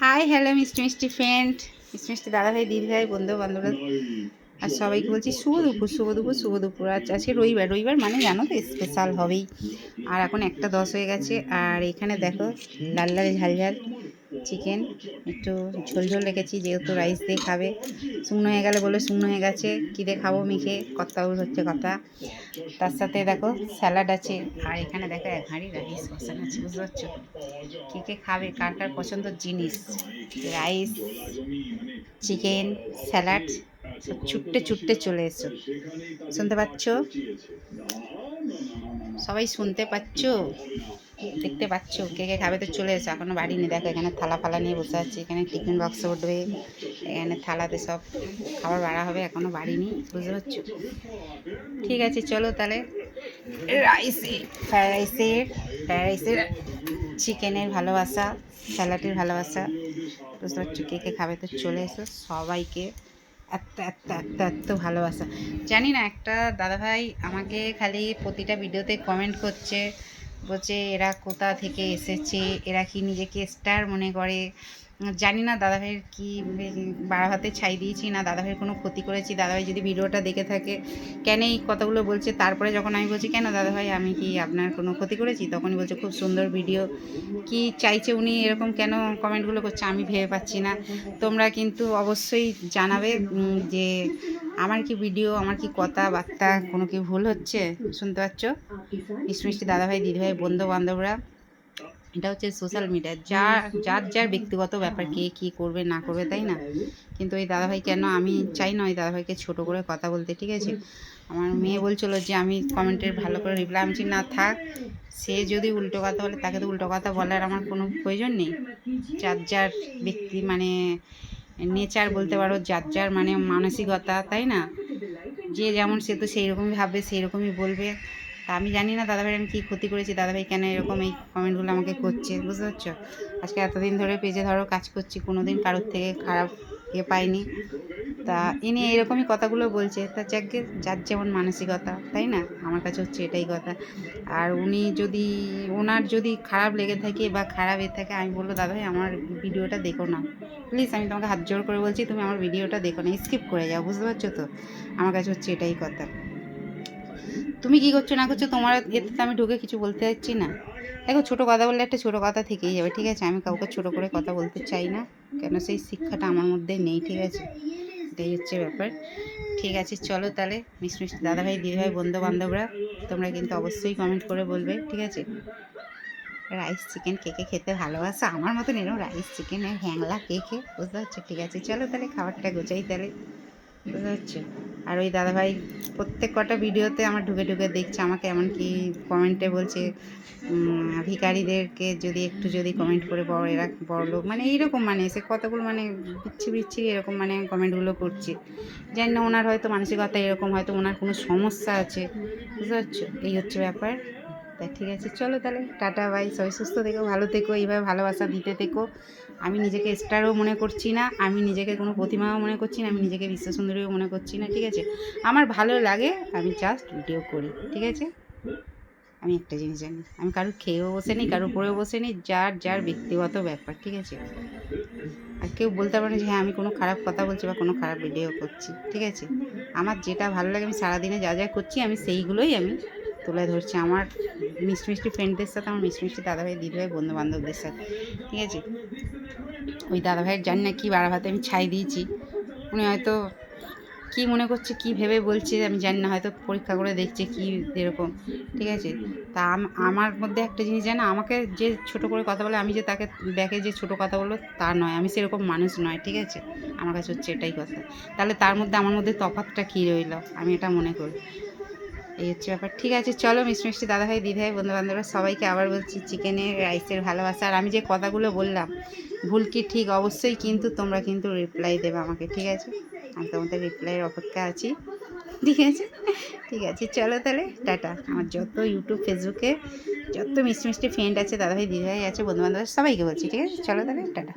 Hi hello মিষ্টি মিষ্টি friend, মিষ্টি মিষ্টি দাদাভাই দিদিভাই বন্ধু বান্ধবরা আর সবাইকে বলছি শুভ দুপুর শুভ দুপুর শুভ দুপুর। আজকে রবিবার, রবিবার মানে জানো তো স্পেশাল হবেই। আর এখন 1:10 হয়ে গেছে। আর এখানে দেখো লাল লাল ঝাল ঝাল চিকেন, একটু ঝোল ঝোল রেখেছি যেহেতু রাইস দিয়ে খাবে। শুকনো হয়ে গেলে বলে শুকনো হয়ে গেছে, কী দিয়ে খাবো মেখে, কথাও হচ্ছে কথা। তার সাথে দেখো স্যালাড আছে। আর এখানে দেখো এক হাঁড়ি রাইস বসানো আছে, বুঝতে পারছো? কে কে খাবে, কার কার পছন্দের জিনিস, রাইস, চিকেন, স্যালাড সব ছুট্টে ছুট্টে চলে এসো। শুনতে পাচ্ছ? সবাই শুনতে পাচ্ছ, দেখতে পাচ্ছ? কে কে খাবে তো চলে এসো। এখনো বাড়ি নিয়ে দেখো এখানে থালা ফালা নিয়ে বসে আছে। এখানে টিফিন বক্স উঠবে, এখানে থালাতে সব খাবার বাড়া হবে, এখনো বাড়ি নি, বুঝতে পারছো? ঠিক আছে চলো তাহলে ফ্রাইড রাইসের চিকেনের ভালোবাসা, স্যালাডের ভালোবাসা, বুঝতে পারছো? কে কে খাবে তো চলে এসো। সবাইকে এত এত এত এত ভালোবাসা। জানি না, একটা দাদাভাই আমাকে খালি প্রতিটা ভিডিওতে কমেন্ট করছে, বলছে এরা কোথা থেকে এসেছে, এরা কি নিজেকে স্টার মনে করে। জানি না দাদাভাইয়ের কি বাড়া ভাতে ছাই দিয়েছি না দাদাভাইয়ের কোনো ক্ষতি করেছি। দাদাভাই যদি ভিডিওটা দেখে থাকে কেন এই কথাগুলো বলছে। তারপরে যখন আমি বলছি কেন দাদাভাই আমি কি আপনার কোনো ক্ষতি করেছি, তখনই বলছে খুব সুন্দর ভিডিও। কি চাইছে উনি এরকম কেন কমেন্টগুলো করছে আমি ভেবে পাচ্ছি না। তোমরা কিন্তু অবশ্যই জানাবে যে আমার কি ভিডিও, আমার কি কথাবার্তা কোনো কি ভুল হচ্ছে। শুনতে পাচ্ছ মিষ্টি মিষ্টি দাদাভাই দিদিভাই বন্ধু বান্ধবরা? এটা হচ্ছে সোশ্যাল মিডিয়া, যার যার ব্যক্তিগত ব্যাপার, কে কী করবে না করবে, তাই না? কিন্তু ওই দাদাভাই কেন, আমি চাই না ওই দাদাভাইকে ছোটো করে কথা বলতে, ঠিক আছে? আমার মেয়ে বলছিল যে আমি কমেন্টের ভালো করে রিপ্লাই আনছি না, থাক, সে যদি উল্টো কথা বলে তাকে তো উল্টো কথা বলার আমার কোনো প্রয়োজন নেই। যার যার ব্যক্তি মানে নেচার বলতে পারো, যার যার মানে মানসিকতা, তাই না? যে যেমন সে তো সেই রকমই ভাববে, সেই রকমই বলবে। তা আমি জানি না দাদাভাই আমি কী ক্ষতি করেছি, দাদাভাই কেন এরকম এই কমেন্টগুলো আমাকে করছে, বুঝতে পারছো? আজকে এতদিন ধরে পেজে ধরো কাজ করছি, কোনো দিন কারোর থেকে খারাপ পাইনি। তা ইনি এরকমই কথাগুলো বলছে। তা যাকে যার যেমন মানসিকতা, তাই না? আমার কাছে হচ্ছে এটাই কথা। আর উনি যদি, ওনার যদি খারাপ লেগে থাকে বা খারাপ থাকে, আমি বলবো দাদাভাই আমার ভিডিওটা দেখো না প্লিজ, আমি তোমাকে হাত জোর করে বলছি তুমি আমার ভিডিওটা দেখো না, স্কিপ করে যাও, বুঝতে পারছো তো? আমার কাছে হচ্ছে এটাই কথা। তুমি কী করছো না করছো তোমার এতে তো আমি ঢুকে কিছু বলতে চাচ্ছি না। দেখো ছোটো কথা বললে একটা ছোটো কথা থেকেই যাবে, ঠিক আছে? আমি কাউকে ছোটো করে কথা বলতে চাই না, কেন সেই শিক্ষাটা আমার মধ্যে নেই, ঠিক আছে? এটাই হচ্ছে ব্যাপার। ঠিক আছে চলো তাহলে মিষ্টি মিষ্টি দাদাভাই দিদিভাই বন্ধু বান্ধবরা, তোমরা কিন্তু অবশ্যই কমেন্ট করে বলবে, ঠিক আছে? রাইস চিকেন কে কে খেতে ভালোবাসো আমার মতন এরকম রাইস চিকেনের হ্যাংলা কে কে, বুঝতে পারছো? ঠিক আছে চলো তাহলে খাবারটা গোছাই তাহলে, বুঝতে পারছো? আর ওই দাদাভাই প্রত্যেক কটা ভিডিওতে আমার ঢুকে ঢুকে দেখছে আমাকে, এমনকি কমেন্টে বলছে ভিখারিদেরকে যদি একটু যদি কমেন্ট করে বড়, এরা বড় লোক, মানে এইরকম, মানে সে কতগুলো মানে বিচ্ছিরি এরকম মানে কমেন্টগুলো করছে। জানি না ওনার হয়তো মানসিকতা এরকম, হয়তো ওনার কোনো সমস্যা আছে, বুঝতে পারছো? এই হচ্ছে ব্যাপার। তা ঠিক আছে চলো তাহলে টাটা বাই, সবাই সুস্থ থেকো, ভালো থেকো, এইভাবে ভালোবাসা দিতে থেকো। আমি নিজেকে স্টারও মনে করছি না, আমি নিজেকে কোনো প্রতিমাও মনে করছি না, আমি নিজেকে বিশ্বসুন্দরীও মনে করছি না, ঠিক আছে? আমার ভালো লাগে, আমি জাস্ট ভিডিও করি, ঠিক আছে? আমি একটা জিনিস জানি, আমি কারোর খেয়েও বসে নিই, কারোর পরেও বসে নিই, যার যার ব্যক্তিগত ব্যাপার, ঠিক আছে? আর কেউ বলতে পারে না যে হ্যাঁ আমি কোনো খারাপ কথা বলছি বা কোনো খারাপ ভিডিও করছি, ঠিক আছে? আমার যেটা ভালো লাগে, আমি সারাদিনে যা যা করছি আমি সেইগুলোই আমি তুলে ধরছি আমার মিষ্টি মিষ্টি ফ্রেন্ডদের সাথে, আমার মিষ্টি মিষ্টি দাদাভাই দিদিভাই বন্ধু বান্ধবদের সাথে, ঠিক আছে? ওই দাদাভাইয়ের জানি না কী বাড়াভাতে আমি ছাই দিয়েছি, উনি হয়তো কী মনে করছে, কী ভেবে বলছে আমি জানি না, হয়তো পরীক্ষা করে দেখছে কী এরকম, ঠিক আছে? তা আমার মধ্যে একটা জিনিস জানা, আমাকে যে ছোটো করে কথা বলে, আমি যে তাকে দেখে যে ছোটো কথা বললো তা নয়, আমি সেরকম মানুষ নয়, ঠিক আছে? আমার কাছে হচ্ছে এটাই কথা। তাহলে তার মধ্যে আমার মধ্যে তফাৎটা কী রইল, আমি এটা মনে করি। এই হচ্ছে ব্যাপার। ঠিক আছে চলো মিষ্টি মিষ্টি দাদাভাই দিদিভাই বন্ধুবান্ধবরা সবাইকে আবার বলছি চিকেনের রাইসের ভালোবাসা। আর আমি যে কথাগুলো বললাম ভুল কি ঠিক অবশ্যই কিন্তু তোমরা কিন্তু রিপ্লাই দেবে আমাকে, ঠিক আছে? আমি তোমাদের রিপ্লাইয়ের অপেক্ষা আছি, ঠিক আছে? ঠিক আছে চলো তাহলে টাটা। আমার যত ইউটিউব ফেসবুকে যত মিষ্টি মিষ্টি ফ্রেন্ড আছে, দাদাভাই দিদিভাই আছে, বন্ধুবান্ধব সবাইকে বলছি, ঠিক আছে? চলো তাহলে টাটা।